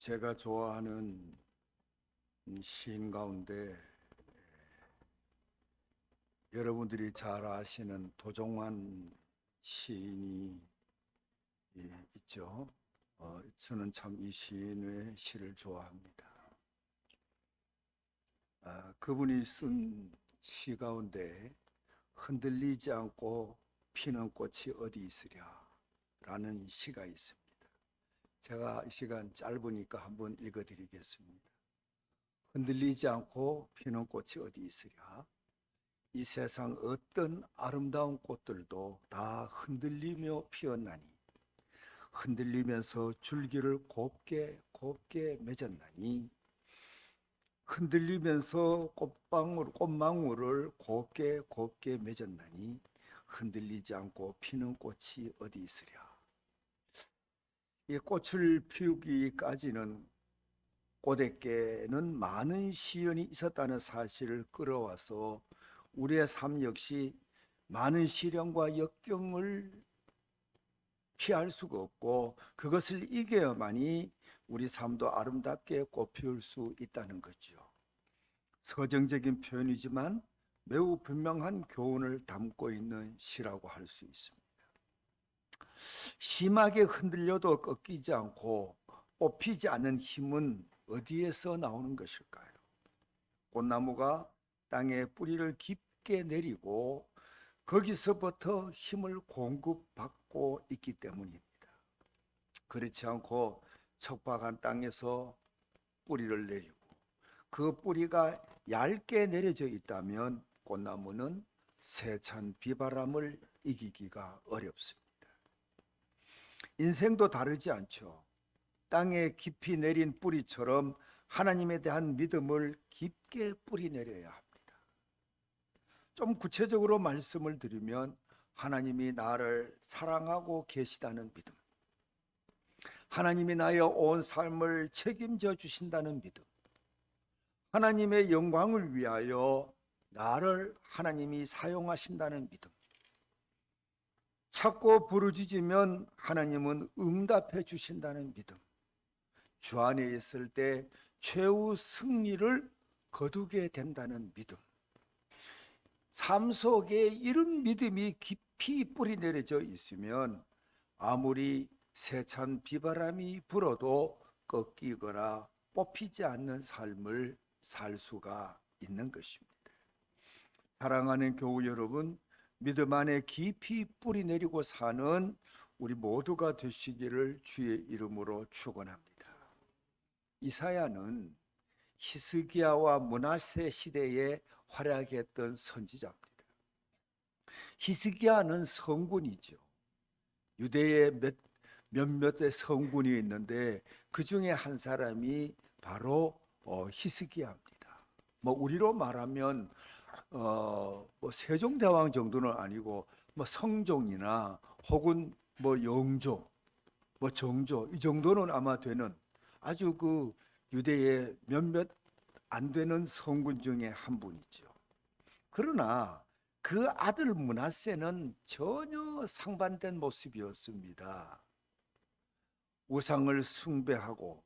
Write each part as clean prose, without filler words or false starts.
제가 좋아하는 시인 가운데 여러분들이 잘 아시는 도종환 시인이 있죠. 저는 참 이 시인의 시를 좋아합니다. 그분이 쓴 시 가운데 흔들리지 않고 피는 꽃이 어디 있으랴 라는 시가 있습니다. 제가 이 시간 짧으니까 한번 읽어드리겠습니다. 흔들리지 않고 피는 꽃이 어디 있으랴. 이 세상 어떤 아름다운 꽃들도 다 흔들리며 피었나니 흔들리면서 줄기를 곱게 맺었나니 흔들리면서 꽃망울을 곱게 맺었나니 흔들리지 않고 피는 꽃이 어디 있으랴. 이 꽃을 피우기까지는 고대께는 많은 시련이 있었다는 사실을 끌어와서 우리의 삶 역시 많은 시련과 역경을 피할 수가 없고 그것을 이겨야만이 우리 삶도 아름답게 꽃피울 수 있다는 거죠. 서정적인 표현이지만 매우 분명한 교훈을 담고 있는 시라고 할 수 있습니다. 심하게 흔들려도 꺾이지 않고 뽑히지 않는 힘은 어디에서 나오는 것일까요? 꽃나무가 땅에 뿌리를 깊게 내리고 거기서부터 힘을 공급받고 있기 때문입니다. 그렇지 않고 척박한 땅에서 뿌리를 내리고 그 뿌리가 얇게 내려져 있다면 꽃나무는 세찬 비바람을 이기기가 어렵습니다. 인생도 다르지 않죠. 땅에 깊이 내린 뿌리처럼 하나님에 대한 믿음을 깊게 뿌리내려야 합니다. 좀 구체적으로 말씀을 드리면 하나님이 나를 사랑하고 계시다는 믿음, 하나님이 나의 온 삶을 책임져 주신다는 믿음, 하나님의 영광을 위하여 나를 하나님이 사용하신다는 믿음, 찾고 부르짖으면 하나님은 응답해 주신다는 믿음, 주 안에 있을 때 최후 승리를 거두게 된다는 믿음, 삶 속에 이런 믿음이 깊이 뿌리 내려져 있으면 아무리 세찬 비바람이 불어도 꺾이거나 뽑히지 않는 삶을 살 수가 있는 것입니다. 사랑하는 교우 여러분, 믿음 안에 깊이 뿌리 내리고 사는 우리 모두가 되시기를 주의 이름으로 축원합니다. 이사야는 히스기야와 므낫세 시대에 활약했던 선지자입니다. 히스기야는 성군이죠. 유대에 몇몇의 성군이 있는데 그 중에 한 사람이 바로 히스기야입니다. 우리로 말하면 세종대왕 정도는 아니고 성종이나 혹은 영조, 정조 이 정도는 아마 되는 아주 그 유대의 몇몇 안 되는 성군 중에 한 분이죠. 그러나 그 아들 므낫세는 전혀 상반된 모습이었습니다. 우상을 숭배하고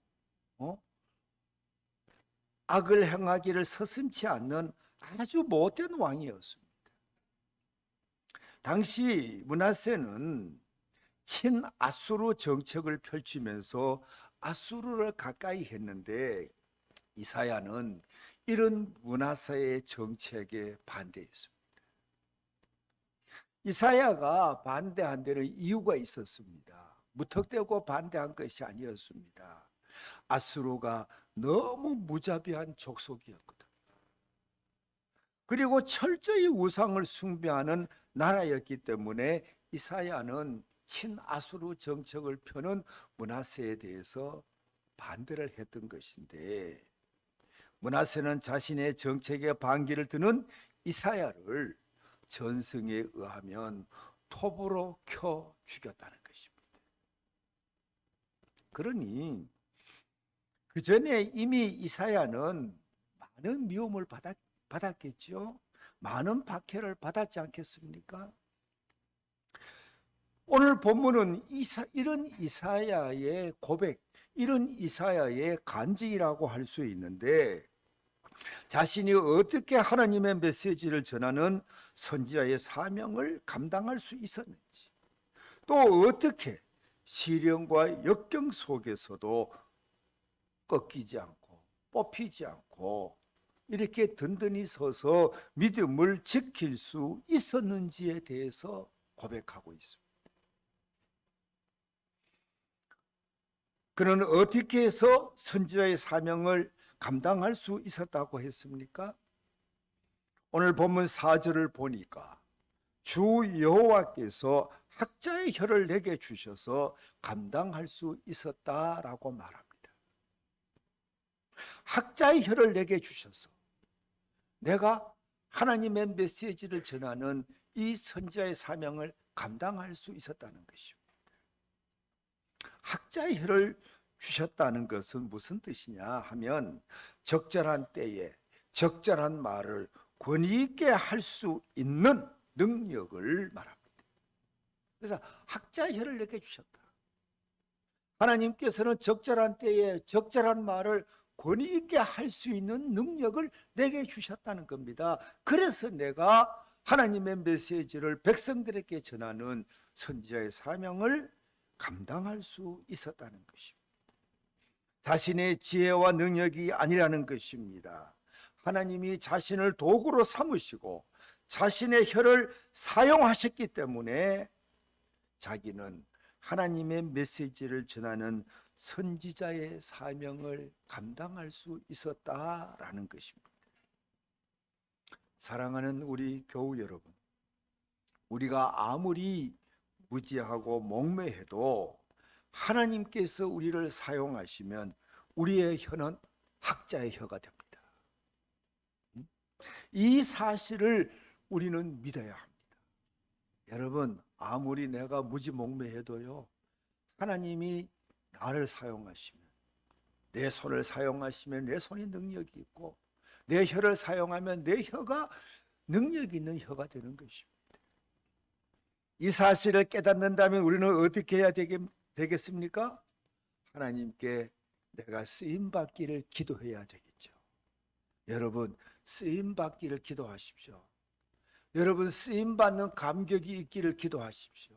악을 행하기를 서슴지 않는 아주 못된 왕이었습니다. 당시 므낫세는 친아수르 정책을 펼치면서 아수르를 가까이 했는데 이사야는 이런 므낫세의 정책에 반대했습니다. 이사야가 반대한 데는 이유가 있었습니다. 무턱대고 반대한 것이 아니었습니다. 아수르가 너무 무자비한 족속이었거든. 그리고 철저히 우상을 숭배하는 나라였기 때문에 이사야는 친아수르 정책을 펴는 므낫세에 대해서 반대를 했던 것인데 므낫세는 자신의 정책에 반기를 드는 이사야를 전승에 의하면 톱으로 켜 죽였다는 것입니다. 그러니 그 전에 이미 이사야는 많은 미움을 받았겠죠. 많은 박해를 받았지 않겠습니까? 오늘 본문은 이런 이사야의 고백, 이런 이사야의 간증이라고 할 수 있는데, 자신이 어떻게 하나님의 메시지를 전하는 선지자의 사명을 감당할 수 있었는지, 또 어떻게 시련과 역경 속에서도 꺾이지 않고 뽑히지 않고 이렇게 든든히 서서 믿음을 지킬 수 있었는지에 대해서 고백하고 있습니다. 그는 어떻게 해서 선지자의 사명을 감당할 수 있었다고 했습니까? 오늘 본문 4절을 보니까 주 여호와께서 학자의 혀를 내게 주셔서 감당할 수 있었다라고 말합니다. 학자의 혀를 내게 주셔서 내가 하나님의 메시지를 전하는 이 선지자의 사명을 감당할 수 있었다는 것입니다. 학자의 혀를 주셨다는 것은 무슨 뜻이냐 하면, 적절한 때에 적절한 말을 권위 있게 할 수 있는 능력을 말합니다. 그래서 학자의 혀를 내게 주셨다. 하나님께서는 적절한 때에 적절한 말을 권위 있게 할 수 있는 능력을 내게 주셨다는 겁니다. 그래서 내가 하나님의 메시지를 백성들에게 전하는 선지자의 사명을 감당할 수 있었다는 것입니다. 자신의 지혜와 능력이 아니라는 것입니다. 하나님이 자신을 도구로 삼으시고 자신의 혀를 사용하셨기 때문에 자기는 하나님의 메시지를 전하는 선지자의 사명을 감당할 수 있었다라는 것입니다. 사랑하는 우리 교우 여러분, 우리가 아무리 무지하고 목매해도 하나님께서 우리를 사용하시면 우리의 혀는 학자의 혀가 됩니다. 이 사실을 우리는 믿어야 합니다. 여러분, 아무리 내가 무지목매해도요, 하나님이 나를 사용하시면, 내 손을 사용하시면 내 손이 능력이 있고, 내 혀를 사용하면 내 혀가 능력 있는 혀가 되는 것입니다. 이 사실을 깨닫는다면 우리는 어떻게 해야 되겠습니까? 하나님께 내가 쓰임받기를 기도해야 되겠죠. 여러분, 쓰임받기를 기도하십시오. 여러분, 쓰임받는 감격이 있기를 기도하십시오.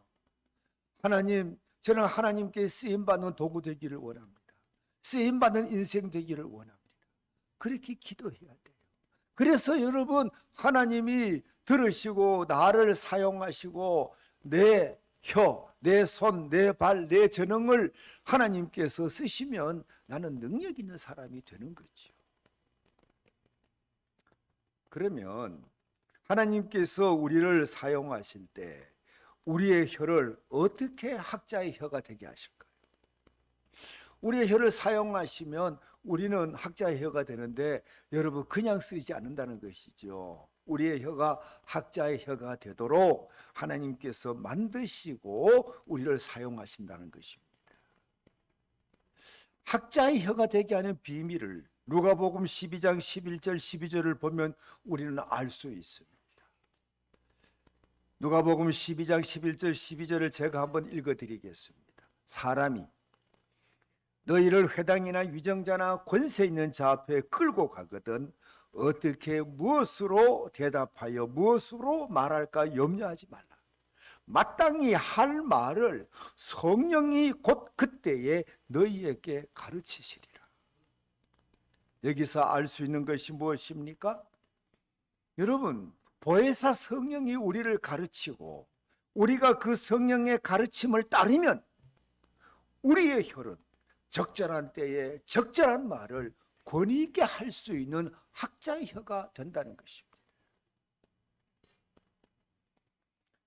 하나님, 저는 하나님께 쓰임받는 도구 되기를 원합니다. 쓰임받는 인생 되기를 원합니다. 그렇게 기도해야 돼요. 그래서 여러분, 하나님이 들으시고 나를 사용하시고 내 혀, 내 손, 내 발, 내 전능을 하나님께서 쓰시면 나는 능력 있는 사람이 되는 거죠. 그러면 하나님께서 우리를 사용하실 때 우리의 혀를 어떻게 학자의 혀가 되게 하실까요? 우리의 혀를 사용하시면 우리는 학자의 혀가 되는데, 여러분, 그냥 쓰지 않는다는 것이죠. 우리의 혀가 학자의 혀가 되도록 하나님께서 만드시고 우리를 사용하신다는 것입니다. 학자의 혀가 되게 하는 비밀을 누가복음 12장 11절 12절을 보면 우리는 알 수 있습니다. 누가복음 12장 11절 12절을 제가 한번 읽어드리겠습니다. 사람이 너희를 회당이나 위정자나 권세 있는 자 앞에 끌고 가거든 어떻게 무엇으로 대답하여 무엇으로 말할까 염려하지 말라. 마땅히 할 말을 성령이 곧 그때에 너희에게 가르치시리라. 여기서 알 수 있는 것이 무엇입니까? 여러분, 보혜사 성령이 우리를 가르치고 우리가 그 성령의 가르침을 따르면 우리의 혀는 적절한 때에 적절한 말을 권위 있게 할 수 있는 학자의 혀가 된다는 것입니다.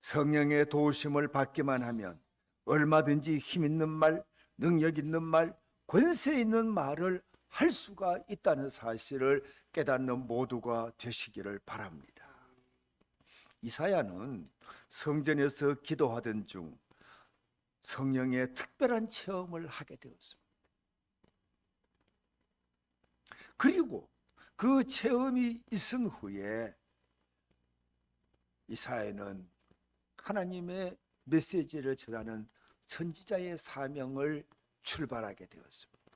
성령의 도우심을 받기만 하면 얼마든지 힘 있는 말, 능력 있는 말, 권세 있는 말을 할 수가 있다는 사실을 깨닫는 모두가 되시기를 바랍니다. 이사야는 성전에서 기도하던 중 성령의 특별한 체험을 하게 되었습니다. 그리고 그 체험이 있은 후에 이사야는 하나님의 메시지를 전하는 선지자의 사명을 출발하게 되었습니다.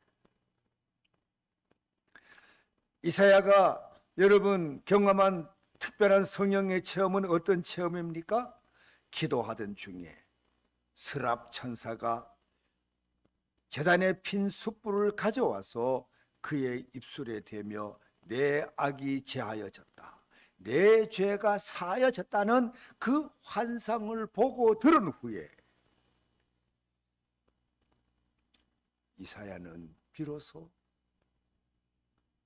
이사야가 여러분 경험한 특별한 성령의 체험은 어떤 체험입니까? 기도하던 중에 스랍 천사가 제단에 핀 숯불을 가져와서 그의 입술에 대며 내 악이 제하여졌다, 내 죄가 사하여졌다는 그 환상을 보고 들은 후에 이사야는 비로소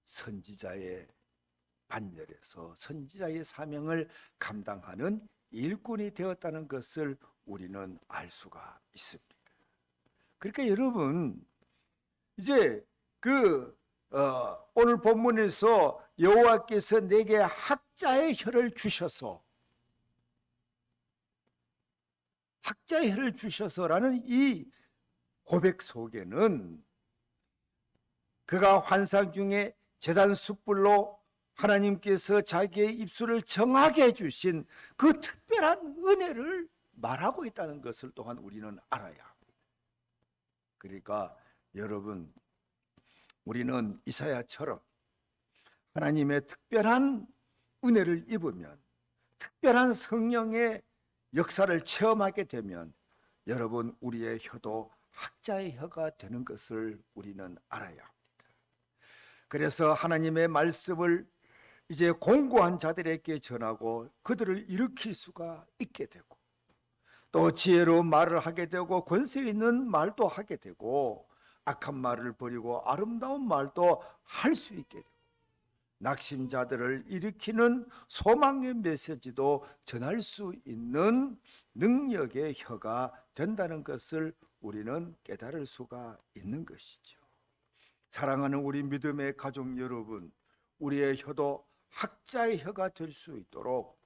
선지자의 반열에서 선지자의 사명을 감당하는 일꾼이 되었다는 것을 우리는 알 수가 있습니다. 그러니까 여러분, 이제 오늘 본문에서 여호와께서 내게 학자의 혀를 주셔서라는 이 고백 속에는 그가 환상 중에 제단 숯불로 하나님께서 자기의 입술을 정하게 해주신 그 특별한 은혜를 말하고 있다는 것을 또한 우리는 알아야 합니다. 그러니까 여러분, 우리는 이사야처럼 하나님의 특별한 은혜를 입으면, 특별한 성령의 역사를 체험하게 되면 여러분, 우리의 혀도 학자의 혀가 되는 것을 우리는 알아야 합니다. 그래서 하나님의 말씀을 이제 공고한 자들에게 전하고 그들을 일으킬 수가 있게 되고, 또 지혜로운 말을 하게 되고 권세 있는 말도 하게 되고, 악한 말을 버리고 아름다운 말도 할 수 있게 되고, 낙심자들을 일으키는 소망의 메시지도 전할 수 있는 능력의 혀가 된다는 것을 우리는 깨달을 수가 있는 것이죠. 사랑하는 우리 믿음의 가족 여러분, 우리의 혀도 학자의 혀가 될 수 있도록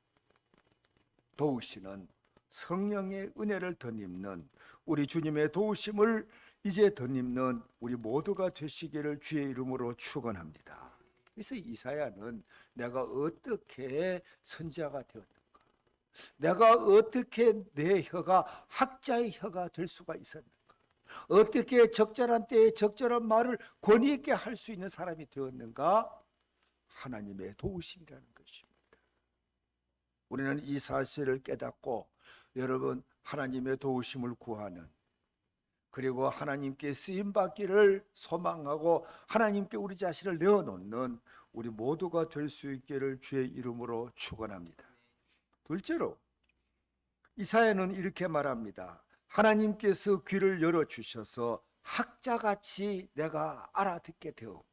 도우시는 성령의 은혜를 덧입는, 우리 주님의 도우심을 이제 덧입는 우리 모두가 되시기를 주의 이름으로 축원합니다. 그래서 이사야는 내가 어떻게 선지자가 되었는가, 내가 어떻게 내 혀가 학자의 혀가 될 수가 있었는가, 어떻게 적절한 때에 적절한 말을 권위 있게 할 수 있는 사람이 되었는가? 하나님의 도우심이라는 것입니다. 우리는 이 사실을 깨닫고 여러분, 하나님의 도우심을 구하는, 그리고 하나님께 쓰임받기를 소망하고 하나님께 우리 자신을 내어놓는 우리 모두가 될 수 있기를 주의 이름으로 축원합니다. 둘째로 이사야는 이렇게 말합니다. 하나님께서 귀를 열어주셔서 학자같이 내가 알아듣게 되었고,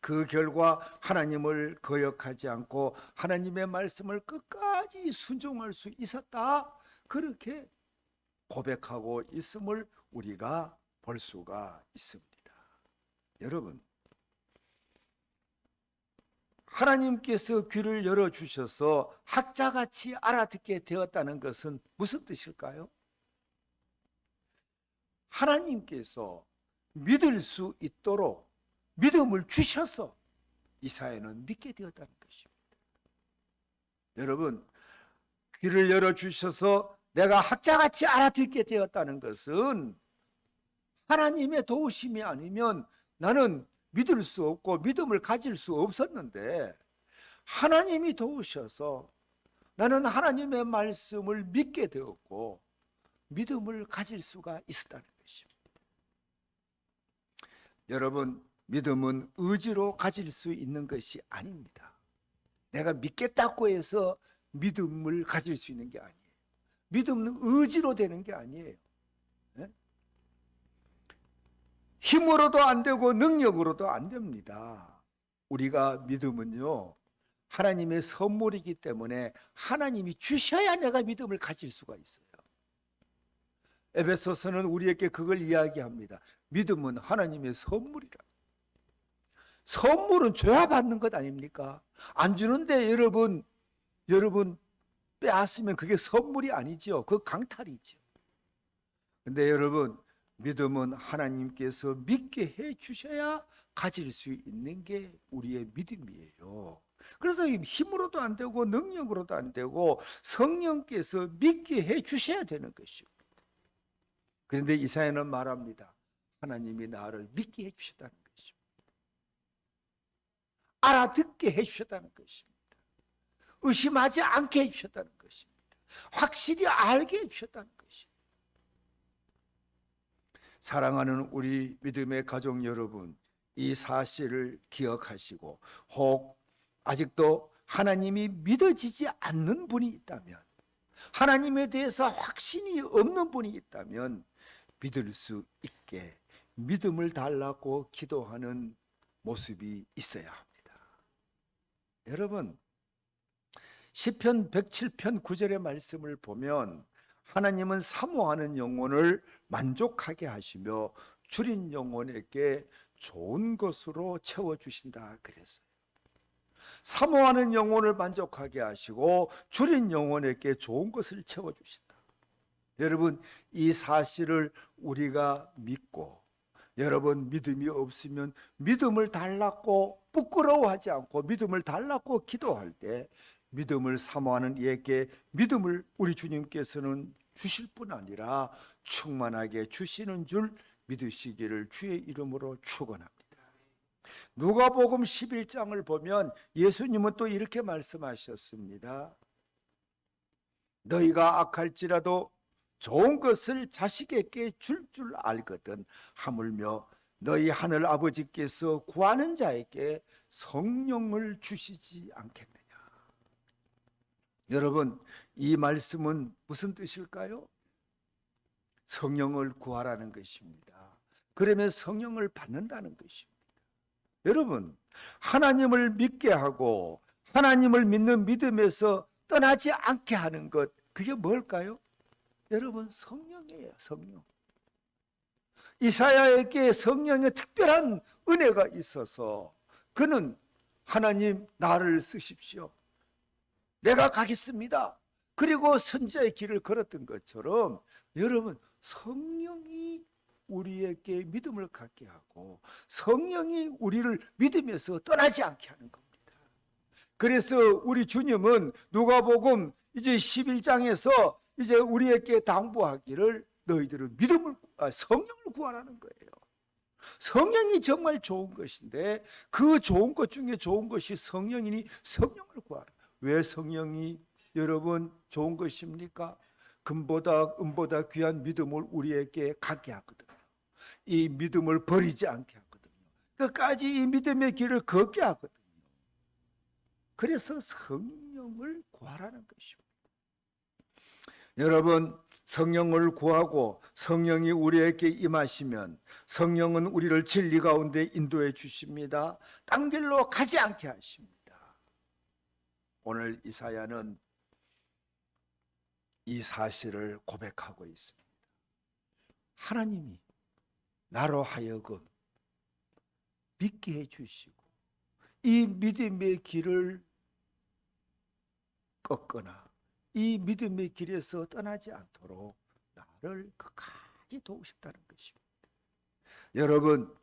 그 결과 하나님을 거역하지 않고 하나님의 말씀을 끝까지 순종할 수 있었다, 그렇게 고백하고 있음을 우리가 볼 수가 있습니다. 여러분, 하나님께서 귀를 열어주셔서 학자같이 알아듣게 되었다는 것은 무슨 뜻일까요? 하나님께서 믿을 수 있도록 믿음을 주셔서 이사야는 믿게 되었다는 것입니다. 여러분, 귀를 열어주셔서 내가 학자같이 알아듣게 되었다는 것은 하나님의 도우심이 아니면 나는 믿을 수 없고 믿음을 가질 수 없었는데, 하나님이 도우셔서 나는 하나님의 말씀을 믿게 되었고 믿음을 가질 수가 있었다는 것입니다. 여러분, 믿음은 의지로 가질 수 있는 것이 아닙니다. 내가 믿겠다고 해서 믿음을 가질 수 있는 게 아니에요. 믿음은 의지로 되는 게 아니에요. 네? 힘으로도 안 되고 능력으로도 안 됩니다. 우리가 믿음은요, 하나님의 선물이기 때문에 하나님이 주셔야 내가 믿음을 가질 수가 있어요. 에베소서는 우리에게 그걸 이야기합니다. 믿음은 하나님의 선물이라. 선물은 줘야 받는 것 아닙니까? 안 주는데 여러분 빼앗으면 그게 선물이 아니죠. 그 강탈이죠. 근데 여러분, 믿음은 하나님께서 믿게 해 주셔야 가질 수 있는 게 우리의 믿음이에요. 그래서 힘으로도 안 되고 능력으로도 안 되고 성령께서 믿게 해 주셔야 되는 것입니다. 그런데 이사야는 말합니다. 하나님이 나를 믿게 해 주셨다는 것입니다. 알아듣게 해주셨다는 것입니다. 의심하지 않게 해주셨다는 것입니다. 확실히 알게 해주셨다는 것입니다. 사랑하는 우리 믿음의 가족 여러분, 이 사실을 기억하시고 혹 아직도 하나님이 믿어지지 않는 분이 있다면, 하나님에 대해서 확신이 없는 분이 있다면 믿을 수 있게 믿음을 달라고 기도하는 모습이 있어야 합니다. 여러분, 시편 107편 9절의 말씀을 보면 하나님은 사모하는 영혼을 만족하게 하시며 줄인 영혼에게 좋은 것으로 채워주신다 그랬어요. 사모하는 영혼을 만족하게 하시고 줄인 영혼에게 좋은 것을 채워주신다. 여러분, 이 사실을 우리가 믿고, 여러분 믿음이 없으면 믿음을 달라고 부끄러워하지 않고 믿음을 달라고 기도할 때 믿음을 사모하는 이에게 믿음을 우리 주님께서는 주실 뿐 아니라 충만하게 주시는 줄 믿으시기를 주의 이름으로 축원합니다. 누가복음 11장을 보면 예수님은 또 이렇게 말씀하셨습니다. 너희가 악할지라도 좋은 것을 자식에게 줄 알거든 하물며 너희 하늘 아버지께서 구하는 자에게 성령을 주시지 않겠느냐. 여러분, 이 말씀은 무슨 뜻일까요? 성령을 구하라는 것입니다. 그러면 성령을 받는다는 것입니다. 여러분, 하나님을 믿게 하고 하나님을 믿는 믿음에서 떠나지 않게 하는 것, 그게 뭘까요? 여러분, 성령이에요. 성령. 이사야에게 성령의 특별한 은혜가 있어서 그는 하나님 나를 쓰십시오, 내가 가겠습니다, 그리고 선지자의 길을 걸었던 것처럼 여러분, 성령이 우리에게 믿음을 갖게 하고 성령이 우리를 믿음에서 떠나지 않게 하는 겁니다. 그래서 우리 주님은 누가복음 이제 11장에서 이제 우리에게 당부하기를 너희들은 성령을 구하라는 거예요. 성령이 정말 좋은 것인데 그 좋은 것 중에 좋은 것이 성령이니 성령을 구하라. 왜 성령이 여러분 좋은 것입니까? 금보다 은보다 귀한 믿음을 우리에게 갖게 하거든요. 이 믿음을 버리지 않게 하거든요. 끝까지 이 믿음의 길을 걷게 하거든요. 그래서 성령을 구하라는 것입니다. 여러분, 성령을 구하고 성령이 우리에게 임하시면 성령은 우리를 진리 가운데 인도해 주십니다. 딴 길로 가지 않게 하십니다. 오늘 이사야는 이 사실을 고백하고 있습니다. 하나님이 나로 하여금 믿게 해주시고 이 믿음의 길을 꺾거나 이 믿음의 길에서 떠나지 않도록 나를 끝까지 도우셨다는 것입니다. 여러분,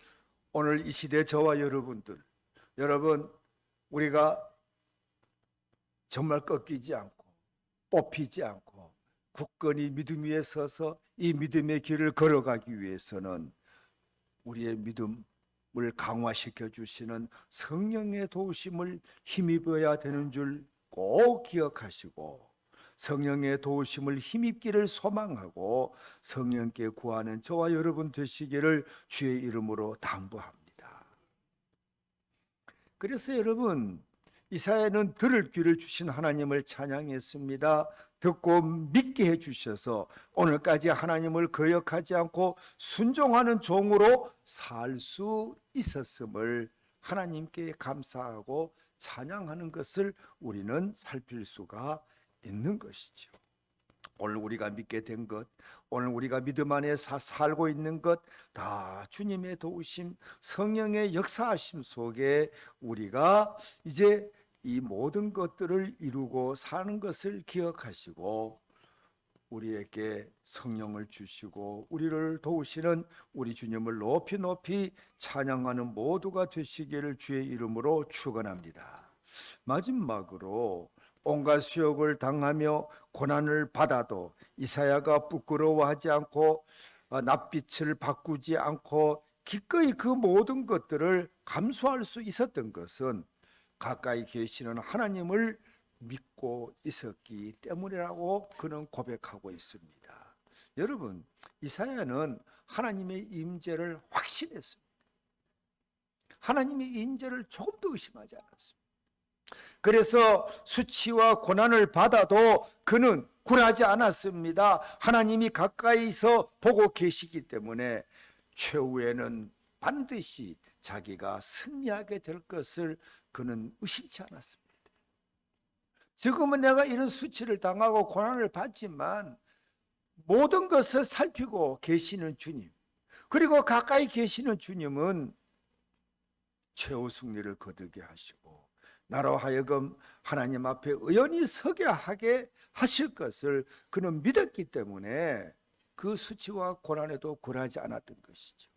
오늘 이 시대 저와 여러분들, 여러분, 우리가 정말 꺾이지 않고 뽑히지 않고 굳건히 믿음 위에 서서 이 믿음의 길을 걸어가기 위해서는 우리의 믿음을 강화시켜 주시는 성령의 도우심을 힘입어야 되는 줄 꼭 기억하시고 성령의 도우심을 힘입기를 소망하고 성령께 구하는 저와 여러분 되시기를 주의 이름으로 당부합니다. 그래서 여러분, 이사야는 들을 귀를 주신 하나님을 찬양했습니다. 듣고 믿게 해주셔서 오늘까지 하나님을 거역하지 않고 순종하는 종으로 살 수 있었음을 하나님께 감사하고 찬양하는 것을 우리는 살필 수가 있는 것이죠. 오늘 우리가 믿게 된 것, 오늘 우리가 믿음 안에 살고 있는 것, 다 주님의 도우심, 성령의 역사하심 속에 우리가 이제 이 모든 것들을 이루고 사는 것을 기억하시고 우리에게 성령을 주시고 우리를 도우시는 우리 주님을 높이 높이 찬양하는 모두가 되시기를 주의 이름으로 축원합니다. 마지막으로 온갖 수욕을 당하며 고난을 받아도 이사야가 부끄러워하지 않고 낯빛을 바꾸지 않고 기꺼이 그 모든 것들을 감수할 수 있었던 것은 가까이 계시는 하나님을 믿고 있었기 때문이라고 그는 고백하고 있습니다. 여러분, 이사야는 하나님의 임재를 확신했습니다. 하나님의 임재를 조금도 의심하지 않았습니다. 그래서 수치와 고난을 받아도 그는 굴하지 않았습니다. 하나님이 가까이서 보고 계시기 때문에 최후에는 반드시 자기가 승리하게 될 것을 그는 의심치 않았습니다. 지금은 내가 이런 수치를 당하고 고난을 받지만 모든 것을 살피고 계시는 주님, 그리고 가까이 계시는 주님은 최후 승리를 거두게 하시고 나로 하여금 하나님 앞에 의연히 서게 하게 하실 것을 그는 믿었기 때문에 그 수치와 고난에도 굴하지 않았던 것이죠.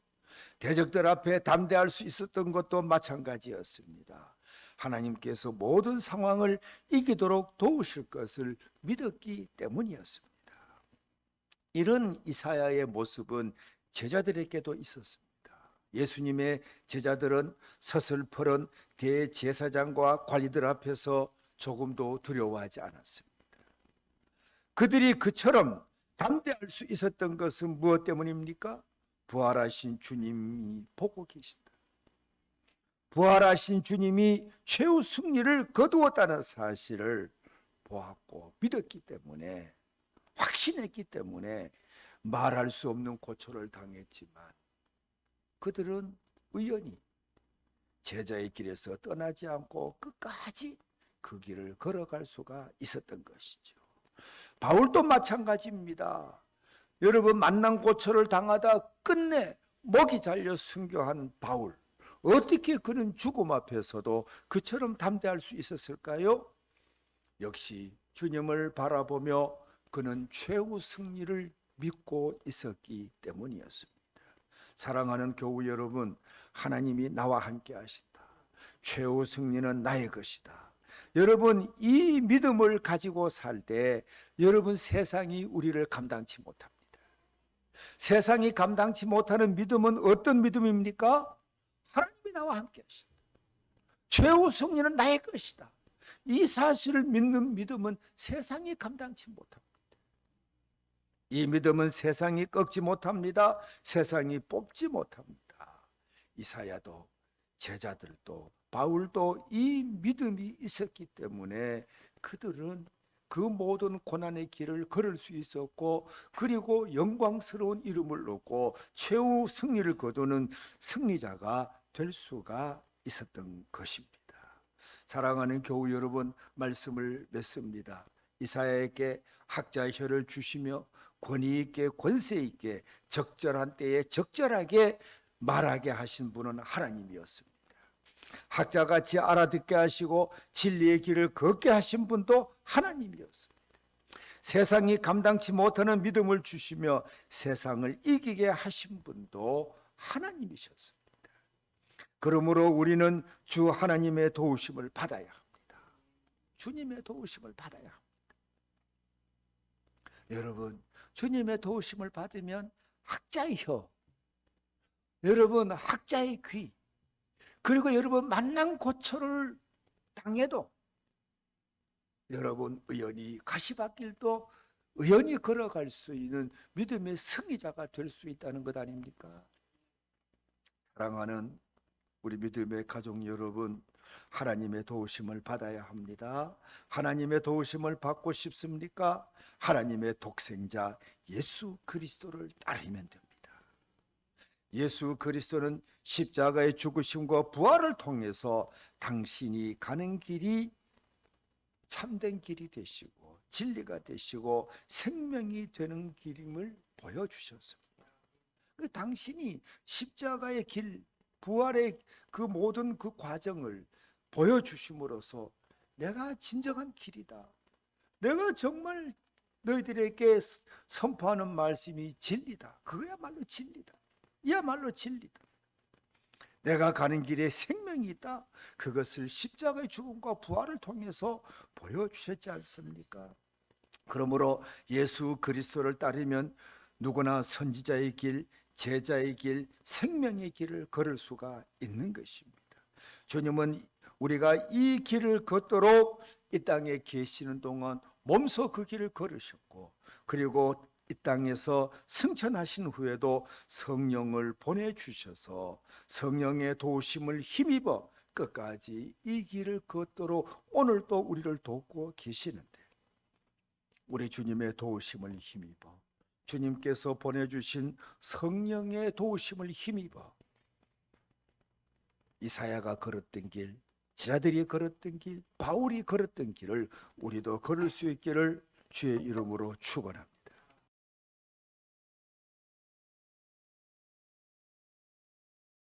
대적들 앞에 담대할 수 있었던 것도 마찬가지였습니다. 하나님께서 모든 상황을 이기도록 도우실 것을 믿었기 때문이었습니다. 이런 이사야의 모습은 제자들에게도 있었습니다. 예수님의 제자들은 서슬퍼런 대제사장과 관리들 앞에서 조금도 두려워하지 않았습니다. 그들이 그처럼 담대할 수 있었던 것은 무엇 때문입니까? 부활하신 주님이 보고 계신다. 부활하신 주님이 최후 승리를 거두었다는 사실을 보았고 믿었기 때문에, 확신했기 때문에 말할 수 없는 고초를 당했지만 그들은 의연히 제자의 길에서 떠나지 않고 끝까지 그 길을 걸어갈 수가 있었던 것이죠. 바울도 마찬가지입니다. 여러분, 만난 고초를 당하다 끝내 목이 잘려 순교한 바울, 어떻게 그는 죽음 앞에서도 그처럼 담대할 수 있었을까요? 역시 주님을 바라보며 그는 최후 승리를 믿고 있었기 때문이었습니다. 사랑하는 교우 여러분, 하나님이 나와 함께 하신다. 최후 승리는 나의 것이다. 여러분, 이 믿음을 가지고 살 때 여러분, 세상이 우리를 감당치 못합니다. 세상이 감당치 못하는 믿음은 어떤 믿음입니까? 하나님이 나와 함께 하신다. 최후 승리는 나의 것이다. 이 사실을 믿는 믿음은 세상이 감당치 못합니다. 이 믿음은 세상이 꺾지 못합니다. 세상이 뽑지 못합니다. 이사야도 제자들도 바울도 이 믿음이 있었기 때문에 그들은 그 모든 고난의 길을 걸을 수 있었고, 그리고 영광스러운 이름을 얻고 최후 승리를 거두는 승리자가 될 수가 있었던 것입니다. 사랑하는 교우 여러분, 말씀을 맺습니다. 이사야에게 학자의 혀를 주시며 권위 있게 권세 있게 적절한 때에 적절하게 말하게 하신 분은 하나님이었습니다. 학자같이 알아듣게 하시고 진리의 길을 걷게 하신 분도 하나님이었습니다. 세상이 감당치 못하는 믿음을 주시며 세상을 이기게 하신 분도 하나님이셨습니다. 그러므로 우리는 주 하나님의 도우심을 받아야 합니다. 주님의 도우심을 받아야 합니다. 여러분, 주님의 도우심을 받으면 학자의 혀, 여러분 학자의 귀, 그리고 여러분 만난 고초를 당해도 여러분 의연히 가시밭길도 의연히 걸어갈 수 있는 믿음의 승리자가 될 수 있다는 것 아닙니까? 사랑하는 우리 믿음의 가족 여러분, 하나님의 도우심을 받아야 합니다. 하나님의 도우심을 받고 싶습니까? 하나님의 독생자 예수 그리스도를 따르면 됩니다. 예수 그리스도는 십자가의 죽으심과 부활을 통해서 당신이 가는 길이 참된 길이 되시고 진리가 되시고 생명이 되는 길임을 보여주셨습니다. 당신이 십자가의 길, 부활의 그 모든 그 과정을 보여주심으로써 내가 진정한 길이다, 내가 정말 너희들에게 선포하는 말씀이 진리다, 그거야말로 진리다, 이야말로 진리다, 내가 가는 길에 생명이 있다, 그것을 십자가의 죽음과 부활을 통해서 보여주셨지 않습니까? 그러므로 예수 그리스도를 따르면 누구나 선지자의 길, 제자의 길, 생명의 길을 걸을 수가 있는 것입니다. 주님은 우리가 이 길을 걷도록 이 땅에 계시는 동안 몸소 그 길을 걸으셨고, 그리고 이 땅에서 승천하신 후에도 성령을 보내주셔서 성령의 도우심을 힘입어 끝까지 이 길을 걷도록 오늘 또 우리를 돕고 계시는데, 우리 주님의 도우심을 힘입어, 주님께서 보내주신 성령의 도우심을 힘입어 이사야가 걸었던 길, 지자들이 걸었던 길, 바울이 걸었던 길을 우리도 걸을 수 있기를 주의 이름으로 축원합니다.